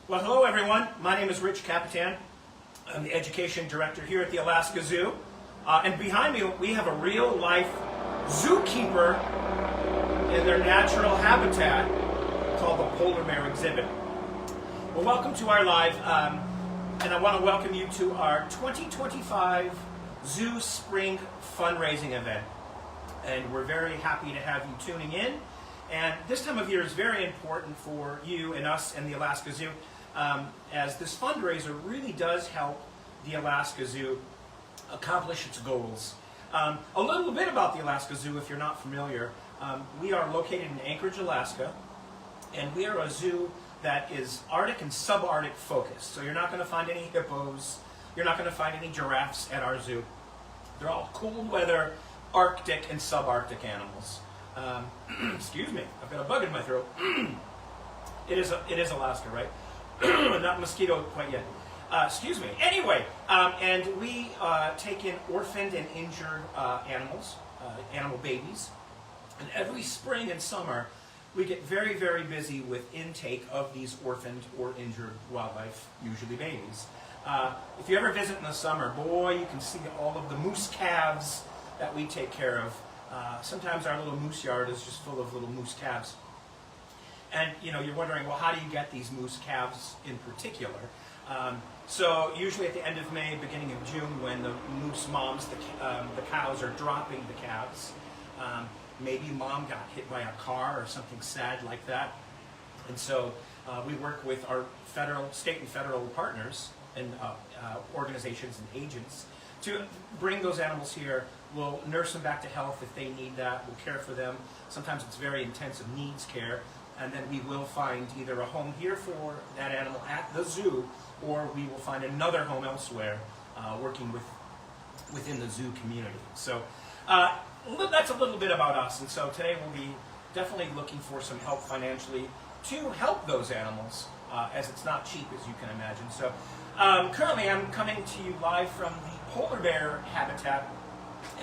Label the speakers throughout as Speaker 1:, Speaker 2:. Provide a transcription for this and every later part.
Speaker 1: Well, hello everyone. My name is Rich Capitan. I'm the Education Director here at the Alaska Zoo. And behind me we have a real-life zookeeper in their natural habitat called the polar bear exhibit. Well, welcome to our live, and I want to welcome you to our 2025 Zoo Spring Fundraising event. And we're very happy to have you tuning in. And this time of year is very important for you and us and the Alaska Zoo, as this fundraiser really does help the Alaska Zoo accomplish its goals. A little bit about the Alaska Zoo, if you're not familiar. We are located in Anchorage, Alaska, and we are a zoo that is Arctic and subarctic focused. So you're not going to find any hippos, you're not going to find any giraffes at our zoo. They're all cold weather, Arctic and subarctic animals. Excuse me, I've got a bug in my throat. It is Alaska, right? Not mosquito quite yet. Excuse me. Anyway, and we take in orphaned and injured animals, animal babies. And every spring and summer, we get very, very busy with intake of these orphaned or injured wildlife, usually babies. If you ever visit in the summer, boy, you can see all of the moose calves that we take care of. Sometimes our little moose yard is just full of little moose calves. And you're wondering, well, how do you get these moose calves in particular? So usually at the end of May, beginning of June, when the moose moms, the cows are dropping the calves. Maybe mom got hit by a car or something sad like that. And so we work with our state and federal partners and organizations and agents to bring those animals here. We'll nurse them back to health if they need that. We'll care for them. Sometimes it's very intensive needs care. And then we will find either a home here for that animal at the zoo, or we will find another home elsewhere working within the zoo community. So that's a little bit about us. And so today we'll be definitely looking for some help financially to help those animals, as it's not cheap, as you can imagine. So currently I'm coming to you live from the polar bear habitat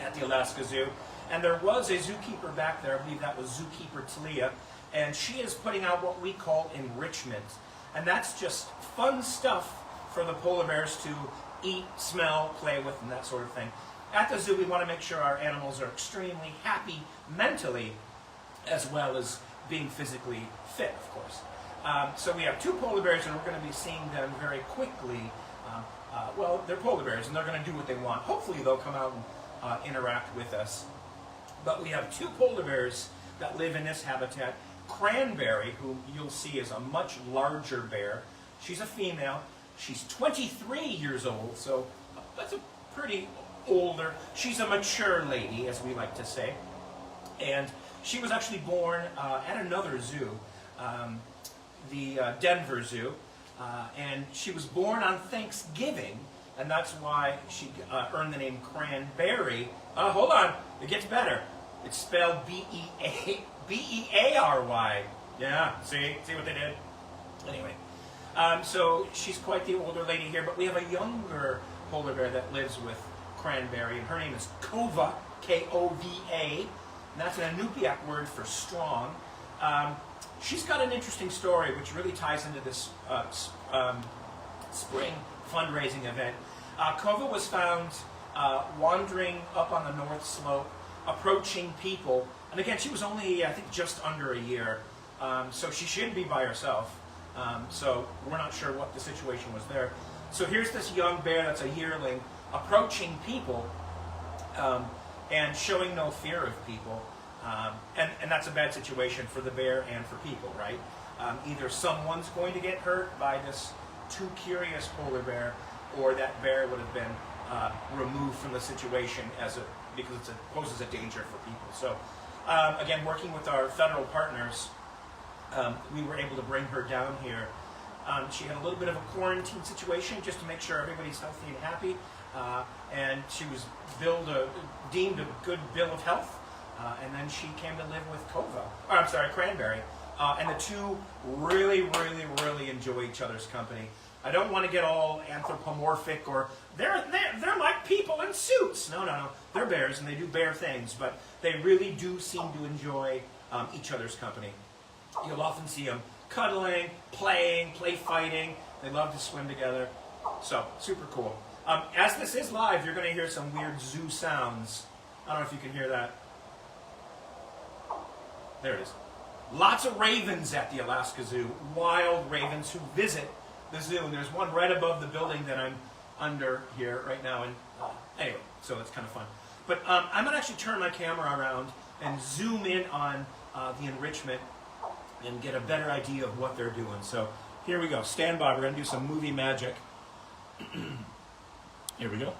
Speaker 1: at the Alaska Zoo. And there was a zookeeper back there, I believe that was zookeeper Talia, and she is putting out what we call enrichment. And that's just fun stuff for the polar bears to eat, smell, play with, and that sort of thing. At the zoo, we want to make sure our animals are extremely happy mentally, as well as being physically fit, of course. So we have two polar bears, and we're going to be seeing them very quickly. Well, they're polar bears, and they're going to do what they want. Hopefully, they'll come out and interact with us. But we have two polar bears that live in this habitat. Cranberry, who you'll see is a much larger bear. She's a female. She's 23 years old, so that's a pretty older. She's a mature lady, as we like to say. And she was actually born at another zoo, the Denver Zoo. And she was born on Thanksgiving, and that's why she earned the name Cranberry. Hold on, it gets better. It's spelled B-E-A-R-Y. Yeah, see what they did? Anyway, so she's quite the older lady here, but we have a younger polar bear that lives with Cranberry, and her name is Kova, K-O-V-A, and that's an Inupiaq word for strong. She's got an interesting story which really ties into this spring fundraising event. Kova was found wandering up on the North Slope, approaching people, and again, she was only, I think, just under a year, so she shouldn't be by herself, so we're not sure what the situation was there. So here's this young bear that's a yearling approaching people and showing no fear of people, and that's a bad situation for the bear and for people, right? Either someone's going to get hurt by this too curious polar bear, or that bear would have been removed from the situation because it poses a danger for people. So again, working with our federal partners, we were able to bring her down here. She had a little bit of a quarantine situation just to make sure everybody's healthy and happy, and she was deemed a good bill of health, and then she came to live with Cranberry, and the two really, really, really enjoy each other's company. I don't want to get all anthropomorphic or they're like people in suits. No. They're bears and they do bear things, but they really do seem to enjoy each other's company. You'll often see them cuddling, playing, play fighting. They love to swim together. So, super cool. As this is live, you're going to hear some weird zoo sounds. I don't know if you can hear that. There it is. Lots of ravens at the Alaska Zoo. Wild ravens who visit the zoo. And there's one right above the building that I'm under here right now. And anyway, so it's kind of fun. But I'm going to actually turn my camera around and zoom in on the enrichment and get a better idea of what they're doing. So here we go. Stand by. We're going to do some movie magic. Here we go.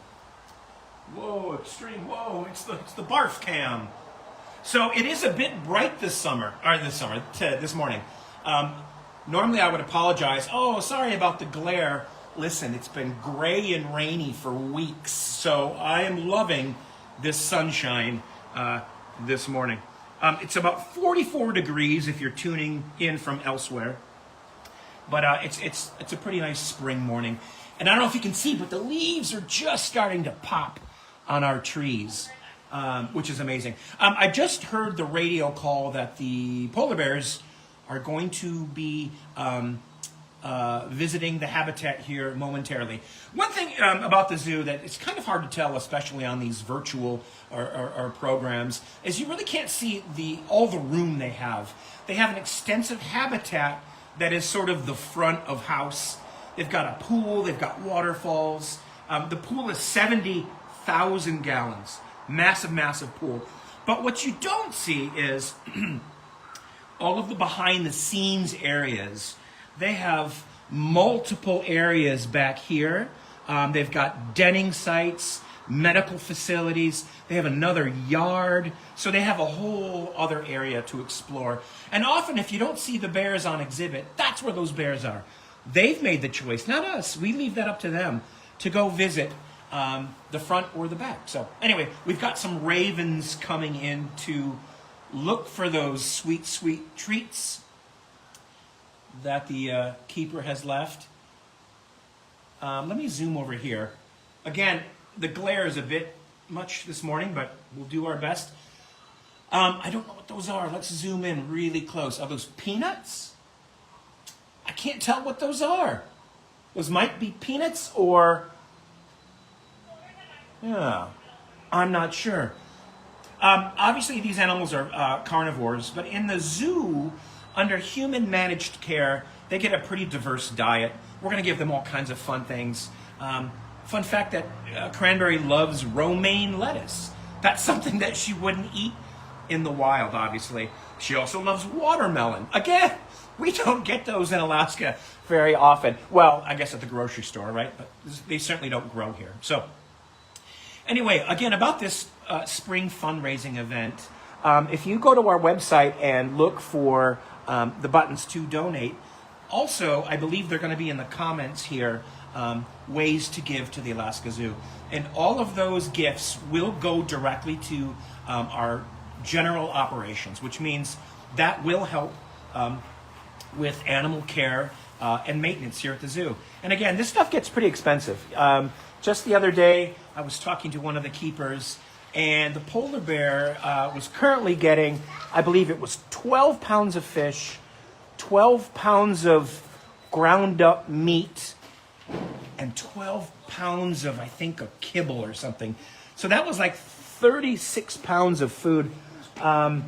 Speaker 1: Whoa, extreme. Whoa, it's the barf cam. So it is a bit bright this morning. Normally I would apologize. Oh, sorry about the glare. Listen, it's been gray and rainy for weeks. So I am loving this sunshine this morning. It's about 44 degrees if you're tuning in from elsewhere. But it's a pretty nice spring morning. And I don't know if you can see, but the leaves are just starting to pop on our trees, which is amazing. I just heard the radio call that the polar bears are going to be visiting the habitat here momentarily. One thing about the zoo that it's kind of hard to tell, especially on these virtual or programs, is you really can't see all the room they have. They have an extensive habitat that is sort of the front of house. They've got a pool, they've got waterfalls. The pool is 70,000 gallons. Massive, massive pool. But what you don't see is all of the behind the scenes areas. They have multiple areas back here. They've got denning sites, medical facilities. They have another yard. So they have a whole other area to explore. And often if you don't see the bears on exhibit, that's where those bears are. They've made the choice, not us. We leave that up to them to go visit the front or the back. So anyway, we've got some ravens coming in to look for those sweet, sweet treats that the keeper has left. Let me zoom over here. Again, the glare is a bit much this morning, but we'll do our best. I don't know what those are. Let's zoom in really close. Are those peanuts? I can't tell what those are. Those might be peanuts or... yeah, I'm not sure. Obviously, these animals are carnivores, but in the zoo, under human managed care, they get a pretty diverse diet. We're going to give them all kinds of fun things. Fun fact that Cranberry loves romaine lettuce. That's something that she wouldn't eat in the wild, obviously. She also loves watermelon. Again, we don't get those in Alaska very often. Well, I guess at the grocery store, right? But they certainly don't grow here. So anyway, again, about this spring fundraising event, if you go to our website and look for the buttons to donate, also, I believe they're going to be in the comments here, ways to give to the Alaska Zoo. And all of those gifts will go directly to our general operations, which means that will help with animal care and maintenance here at the zoo. And again, this stuff gets pretty expensive. Just the other day, I was talking to one of the keepers, and the polar bear was currently getting, I believe it was 12 pounds of fish, 12 pounds of ground up meat, and 12 pounds of, I think, a kibble or something. So that was like 36 pounds of food. And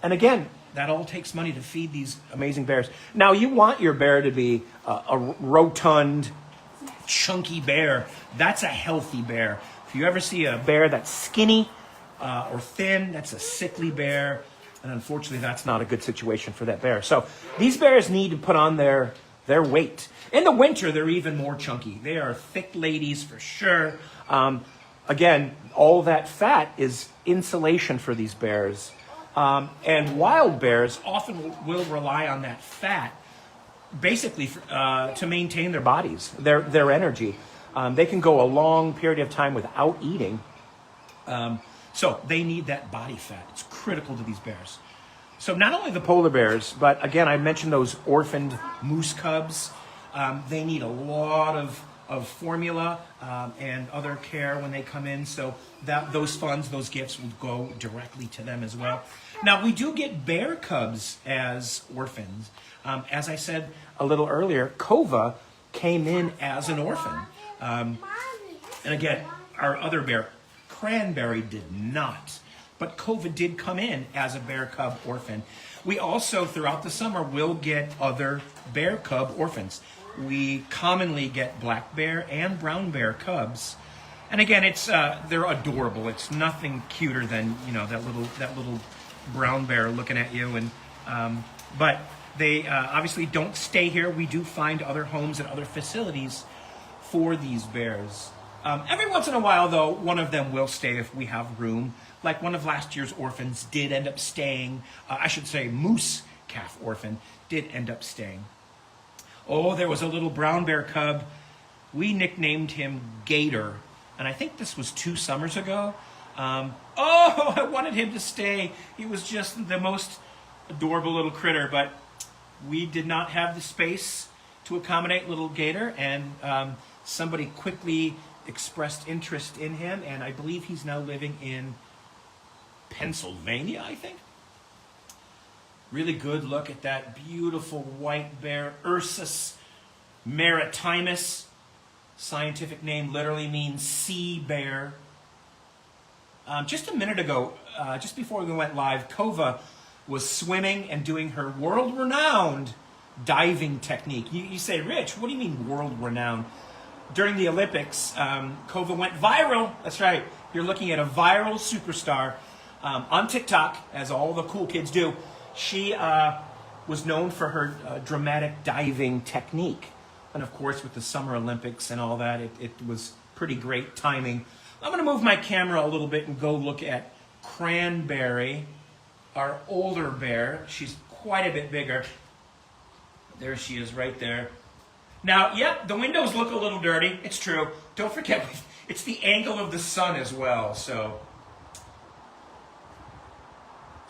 Speaker 1: again, that all takes money to feed these amazing bears. Now, you want your bear to be a rotund, chunky bear. That's a healthy bear. If you ever see a bear that's skinny or thin, that's a sickly bear. And unfortunately, that's not a good situation for that bear. So these bears need to put on their weight. In the winter, they're even more chunky. They are thick ladies for sure. Again, all that fat is insulation for these bears. And wild bears often will rely on that fat basically to maintain their bodies, their energy. They can go a long period of time without eating. So they need that body fat. It's critical to these bears. So not only the polar bears, but again, I mentioned those orphaned moose cubs. They need a lot of of formula and other care when they come in. So that those funds, those gifts will go directly to them as well. Now, we do get bear cubs as orphans. As I said a little earlier, Kova came in as an orphan. And again, our other bear, Cranberry, did not. But Kova did come in as a bear cub orphan. We also, throughout the summer, will get other bear cub orphans. We commonly get black bear and brown bear cubs. And again, they're adorable. It's nothing cuter than, that little brown bear looking at you. But they obviously don't stay here. We do find other homes and other facilities for these bears. Every once in a while, though, one of them will stay if we have room. Like one of last year's orphans did end up staying. Moose calf orphan did end up staying. Oh, there was a little brown bear cub. We nicknamed him Gator. And I think this was 2 summers ago. I wanted him to stay. He was just the most adorable little critter. But we did not have the space to accommodate little Gator. And somebody quickly expressed interest in him. And I believe he's now living in Pennsylvania, I think. Really good look at that beautiful white bear, Ursus maritimus. Scientific name literally means sea bear. Just a minute ago, just before we went live, Kova was swimming and doing her world-renowned diving technique. You say, Rich, what do you mean world-renowned? During the Olympics, Kova went viral. That's right. You're looking at a viral superstar on TikTok, as all the cool kids do. She was known for her dramatic diving technique. And of course, with the Summer Olympics and all that, it was pretty great timing. I'm going to move my camera a little bit and go look at Cranberry, our older bear. She's quite a bit bigger. There she is right there. Now, yep, the windows look a little dirty. It's true. Don't forget, it's the angle of the sun as well. So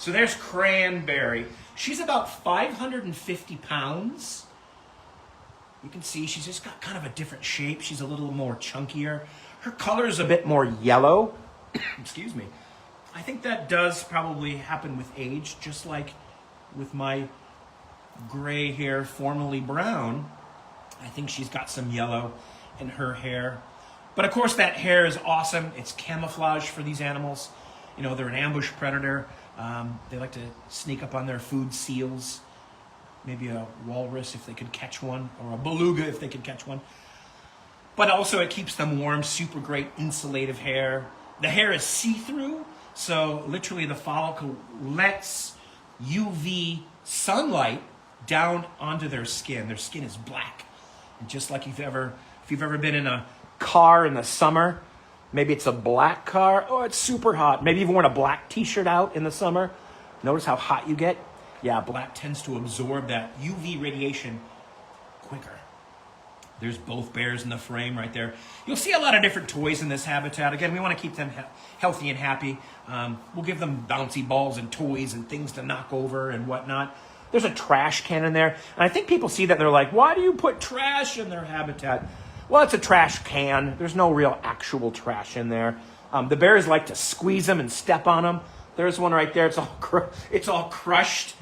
Speaker 1: there's Cranberry. She's about 550 pounds. You can see she's just got kind of a different shape. She's a little more chunkier. Her color is a bit more yellow. Excuse me. I think that does probably happen with age, just like with my gray hair, formerly brown. I think she's got some yellow in her hair. But of course, that hair is awesome. It's camouflage for these animals. They're an ambush predator. They like to sneak up on their food, seals, maybe a walrus if they could catch one, or a beluga if they could catch one. But also it keeps them warm, super great insulative hair. The hair is see-through, so literally the follicle lets UV sunlight down onto their skin. Their skin is black. And just like if you've ever been in a car in the summer, maybe it's a black car. Oh, it's super hot. Maybe you've worn a black t-shirt out in the summer. Notice how hot you get? Yeah, black tends to absorb that UV radiation quicker. There's both bears in the frame right there. You'll see a lot of different toys in this habitat. Again, we want to keep them healthy and happy. We'll give them bouncy balls and toys and things to knock over and whatnot. There's a trash can in there. And I think people see that and they're like, why do you put trash in their habitat? Well, it's a trash can. There's no real actual trash in there. The bears like to squeeze them and step on them. There's one right there. It's all crushed.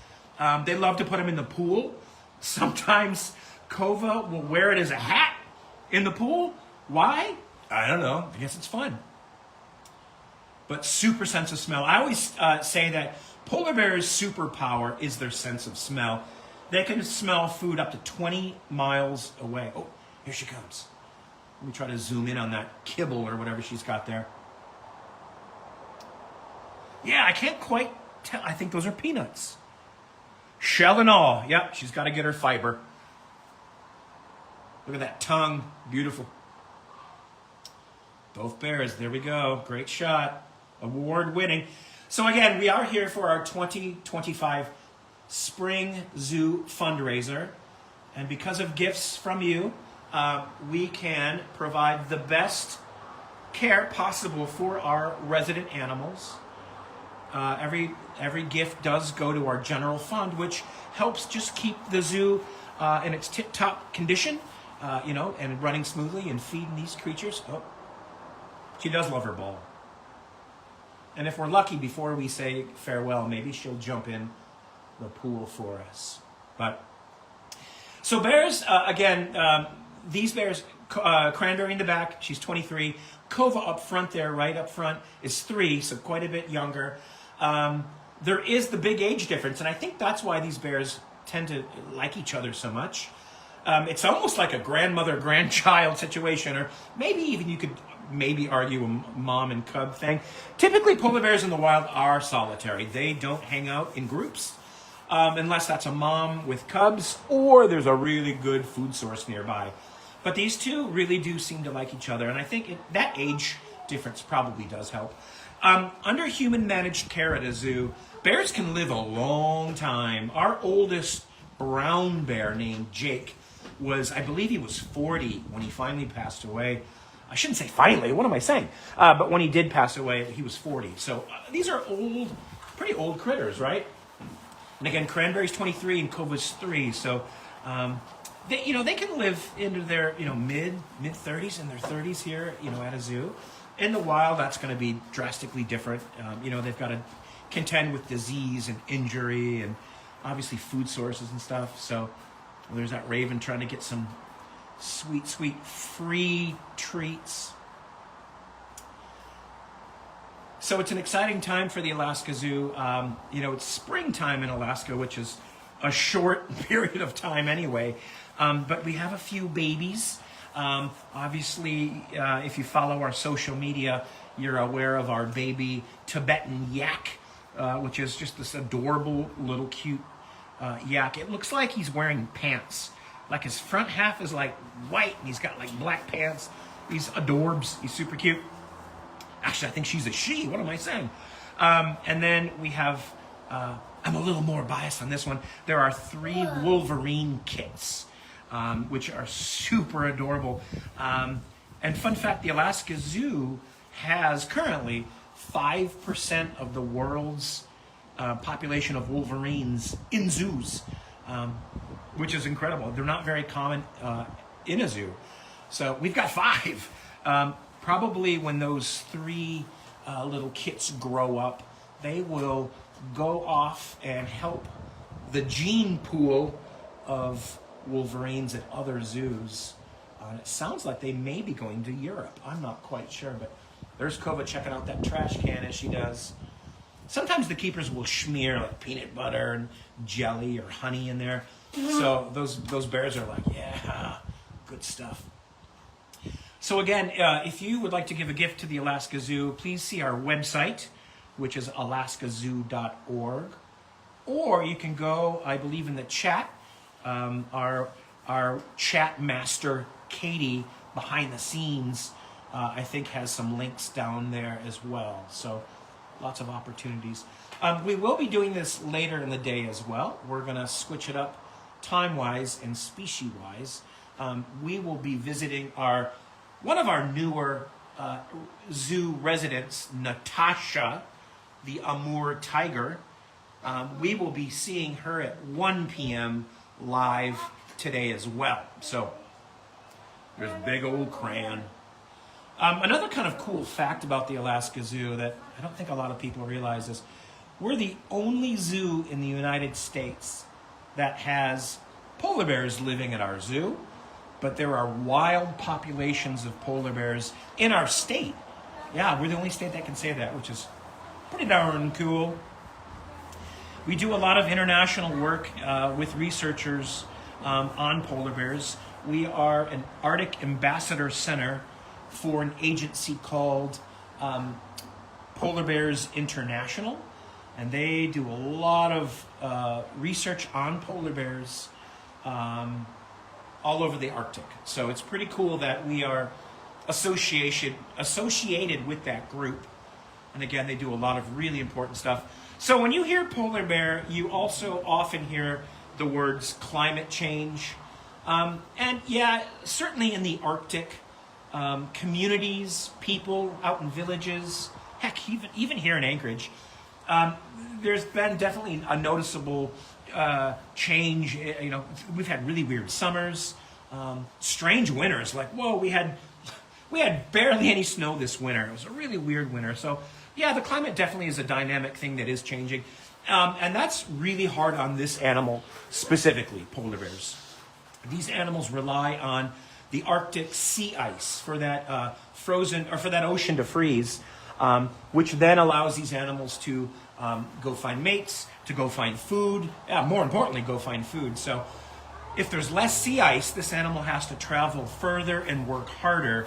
Speaker 1: They love to put them in the pool. Sometimes Kova will wear it as a hat in the pool. Why? I don't know. I guess it's fun. But super sense of smell. I always say that polar bears' superpower is their sense of smell. They can smell food up to 20 miles away. Oh, here she comes. Let me try to zoom in on that kibble or whatever she's got there. Yeah, I can't quite tell. I think those are peanuts. Shell and all. Yep, she's got to get her fiber. Look at that tongue. Beautiful. Both bears. There we go. Great shot. Award winning. So again, we are here for our 2025 Spring Zoo fundraiser. And because of gifts from you, we can provide the best care possible for our resident animals. Every gift does go to our general fund, which helps just keep the zoo in its tip-top condition. and running smoothly and feeding these creatures. Oh, she does love her ball. And if we're lucky, before we say farewell, maybe she'll jump in the pool for us. But so bears, these bears, Cranberry in the back, she's 23. Kova up front there, right up front, is 3, so quite a bit younger. There is the big age difference, and I think that's why these bears tend to like each other so much. It's almost like a grandmother-grandchild situation, or maybe even you could argue a mom and cub thing. Typically, polar bears in the wild are solitary. They don't hang out in groups, unless that's a mom with cubs, or there's a really good food source nearby. But these two really do seem to like each other, and I think that age difference probably does help. Under human-managed care at a zoo, bears can live a long time. Our oldest brown bear named Jake I believe he was 40 when he finally passed away. I shouldn't say finally, what am I saying? But when he did pass away, he was 40. So these are pretty old critters, right? And again, Cranberry's 23 and Kova's 3, so they can live into their mid-30s and their 30s here, at a zoo. In the wild, that's going to be drastically different. They've got to contend with disease and injury and obviously food sources and stuff. So there's that raven trying to get some sweet, sweet free treats. So it's an exciting time for the Alaska Zoo. It's springtime in Alaska, which is a short period of time anyway. But we have a few babies. Obviously, if you follow our social media, you're aware of our baby Tibetan yak, which is just this adorable little cute yak. It looks like he's wearing pants. Like his front half is like white and he's got like black pants. He's adorbs. He's super cute. Actually, I think she's a she. What am I saying? And then we have, I'm a little more biased on this one. There are 3 Wolverine kits, which are super adorable. And fun fact, the Alaska Zoo has currently 5% of the world's population of wolverines in zoos, which is incredible. They're not very common in a zoo. So we've got 5. Probably when those 3 little kits grow up, they will go off and help the gene pool of wolverines at other zoos. It sounds like they may be going to Europe. I'm not quite sure, but there's Kova checking out that trash can as she does. Sometimes the keepers will smear like peanut butter and jelly or honey in there. So those bears are like, yeah, good stuff. So again, if you would like to give a gift to the Alaska Zoo, please see our website, which is alaskazoo.org. Or you can go, I believe, in the chat. Our chat master, Katie, behind the scenes, I think has some links down there as well. So lots of opportunities. We will be doing this later in the day as well. We're going to switch it up time-wise and species-wise. We will be visiting one of our newer zoo residents, Natasha, the Amur tiger. We will be seeing her at 1 p.m. live today as well. So there's big old Cran. Another kind of cool fact about the Alaska Zoo that I don't think a lot of people realize is we're the only zoo in the United States that has polar bears living at our zoo, but there are wild populations of polar bears in our state. Yeah, we're the only state that can say that, which is pretty darn cool. We do a lot of international work with researchers on polar bears. We are an Arctic Ambassador Center for an agency called Polar Bears International, and they do a lot of research on polar bears all over the Arctic. So it's pretty cool that we are associated with that group. And again, they do a lot of really important stuff. So when you hear polar bear, you also often hear the words climate change. And yeah, certainly in the Arctic, communities, people out in villages, heck, even here in Anchorage, there's been definitely a noticeable change. We've had really weird summers. strange winters. Like, whoa, we had barely any snow this winter. It was a really weird winter. So yeah, the climate definitely is a dynamic thing that is changing. And that's really hard on this animal specifically, polar bears. These animals rely on the Arctic sea ice for that frozen, or for that ocean to freeze, which then allows these animals to go find mates, to go find food, more importantly, go find food. So if there's less sea ice, this animal has to travel further and work harder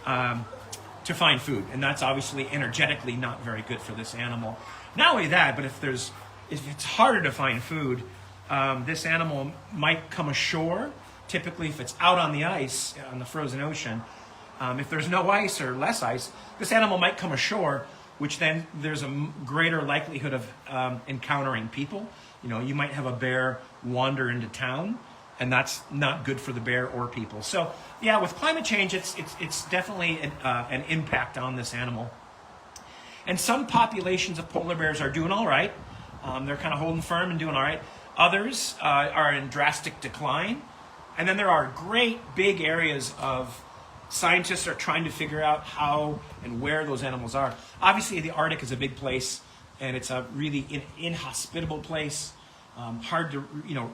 Speaker 1: to find food. And that's obviously energetically not very good for this animal. Not only that, but if it's harder to find food, this animal might come ashore. Typically, if it's out on the ice, on the frozen ocean, if there's no ice or less ice, this animal might come ashore, which then there's a greater likelihood of encountering people. You might have a bear wander into town, and that's not good for the bear or people. So yeah, with climate change, it's definitely an impact on this animal. And some populations of polar bears are doing all right. They're kind of holding firm and doing all right. Others are in drastic decline. And then there are great big areas of scientists are trying to figure out how and where those animals are. Obviously, the Arctic is a big place, and it's a really inhospitable place, hard to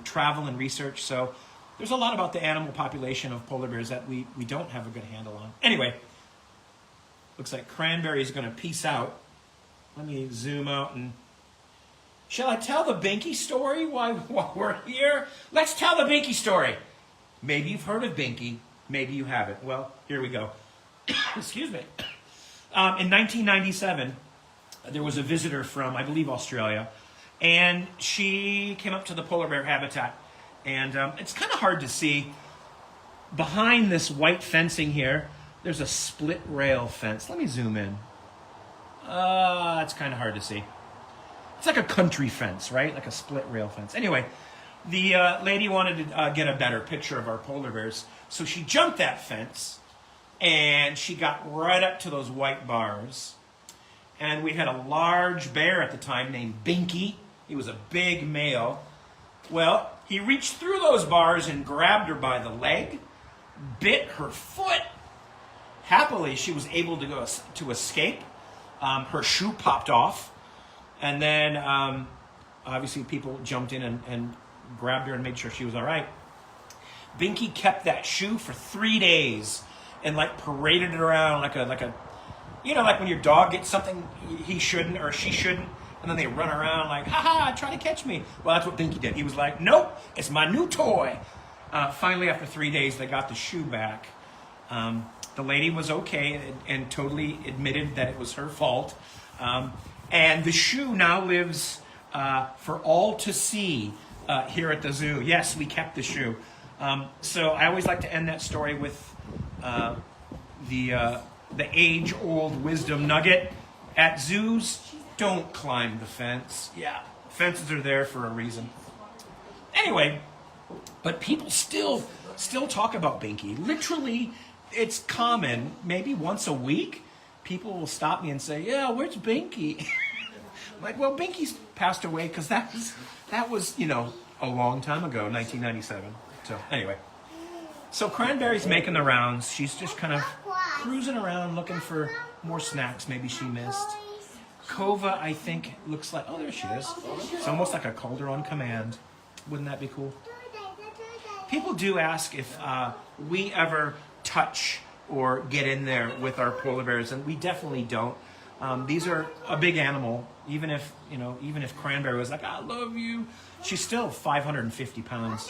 Speaker 1: travel and research. So there's a lot about the animal population of polar bears that we don't have a good handle on. Anyway, looks like Cranberry is going to peace out. Let me zoom out and... Shall I tell the Binky story while we're here? Let's tell the Binky story. Maybe you've heard of Binky, maybe you haven't. Well, here we go. Excuse me. In 1997, there was a visitor from, I believe, Australia, and she came up to the polar bear habitat. And it's kind of hard to see. Behind this white fencing here, there's a split rail fence. Let me zoom in. It's kind of hard to see. It's like a country fence, right? Like a split rail fence. Anyway, the lady wanted to get a better picture of our polar bears. So she jumped that fence, and she got right up to those white bars. And we had a large bear at the time named Binky. He was a big male. Well, he reached through those bars and grabbed her by the leg, bit her foot. Happily, she was able to escape. Her shoe popped off. And then, obviously, people jumped in and grabbed her and made sure she was all right. Binky kept that shoe for 3 days and, paraded it around like a like when your dog gets something he shouldn't or she shouldn't, and then they run around like, ha-ha, try to catch me. Well, that's what Binky did. He was like, nope, it's my new toy. Finally, after 3 days, they got the shoe back. The lady was okay and totally admitted that it was her fault. And the shoe now lives for all to see here at the zoo. Yes, we kept the shoe. So I always like to end that story with the age-old wisdom nugget. At zoos, don't climb the fence. Yeah, fences are there for a reason. Anyway, but people still talk about Binky. Literally, it's common, maybe once a week, people will stop me and say, yeah, where's Binky? I'm like, well, Binky's passed away because that was, a long time ago, 1997. So anyway, so Cranberry's making the rounds. She's just kind of cruising around looking for more snacks maybe she missed. Kova, I think, looks like, oh, there she is. It's almost like a Calder on command. Wouldn't that be cool? People do ask if we ever touch or get in there with our polar bears, and we definitely don't. These are a big animal. Even if Cranberry was like, I love you, she's still 550 pounds.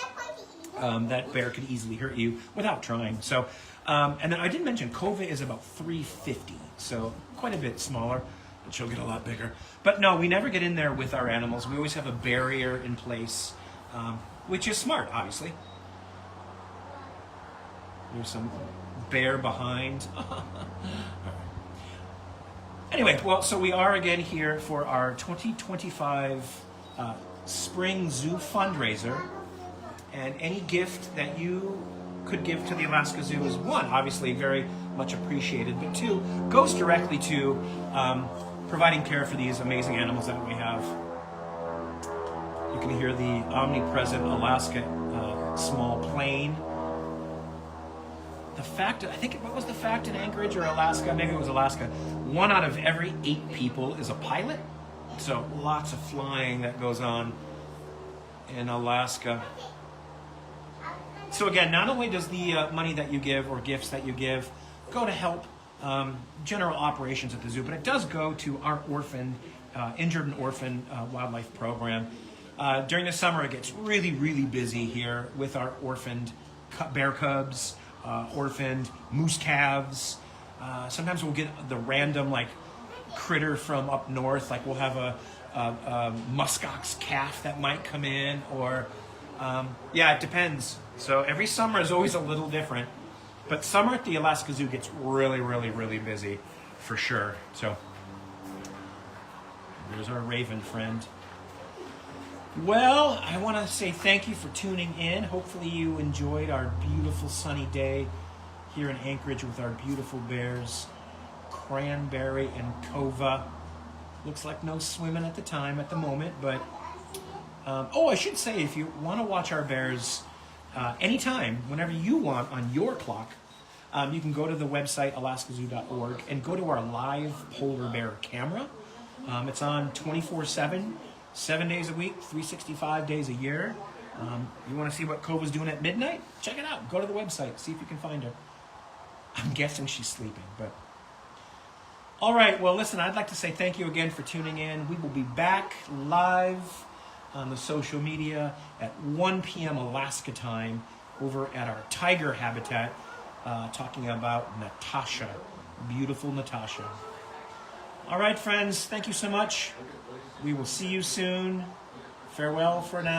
Speaker 1: That bear could easily hurt you without trying. So, and then I didn't mention Kova is about 350, so quite a bit smaller, but she'll get a lot bigger. But no, we never get in there with our animals. We always have a barrier in place, which is smart, obviously. There's some bear behind. Anyway, well, so we are again here for our 2025 Spring Zoo fundraiser. And any gift that you could give to the Alaska Zoo is, one, obviously very much appreciated, but two, goes directly to providing care for these amazing animals that we have. You can hear the omnipresent Alaska small plane the fact, I think, what was the fact in Anchorage or Alaska? Maybe it was Alaska. 1 out of every 8 people is a pilot. So lots of flying that goes on in Alaska. So again, not only does the money that you give or gifts that you give go to help general operations at the zoo, but it does go to our injured and orphaned wildlife program. During the summer, it gets really, really busy here with our orphaned bear cubs, orphaned moose calves. Sometimes we'll get the random like critter from up north, like we'll have a muskox calf that might come in, or yeah, it depends. So every summer is always a little different, but summer at the Alaska Zoo gets really, really, really busy for sure. So there's our raven friend. Well, I want to say thank you for tuning in. Hopefully you enjoyed our beautiful sunny day here in Anchorage with our beautiful bears, Cranberry and Kova. Looks like no swimming at the moment, but oh, I should say, if you want to watch our bears anytime, whenever you want on your clock, you can go to the website alaskazoo.org and go to our live polar bear camera. It's on 24/7, 7 days a week, 365 days a year. You want to see what Kova's doing at midnight? Check it out. Go to the website. See if you can find her. I'm guessing she's sleeping, but... All right, well, listen, I'd like to say thank you again for tuning in. We will be back live on the social media at 1 p.m. Alaska time over at our tiger habitat, talking about Natasha, beautiful Natasha. All right, friends, thank you so much. We will see you soon. Farewell for now.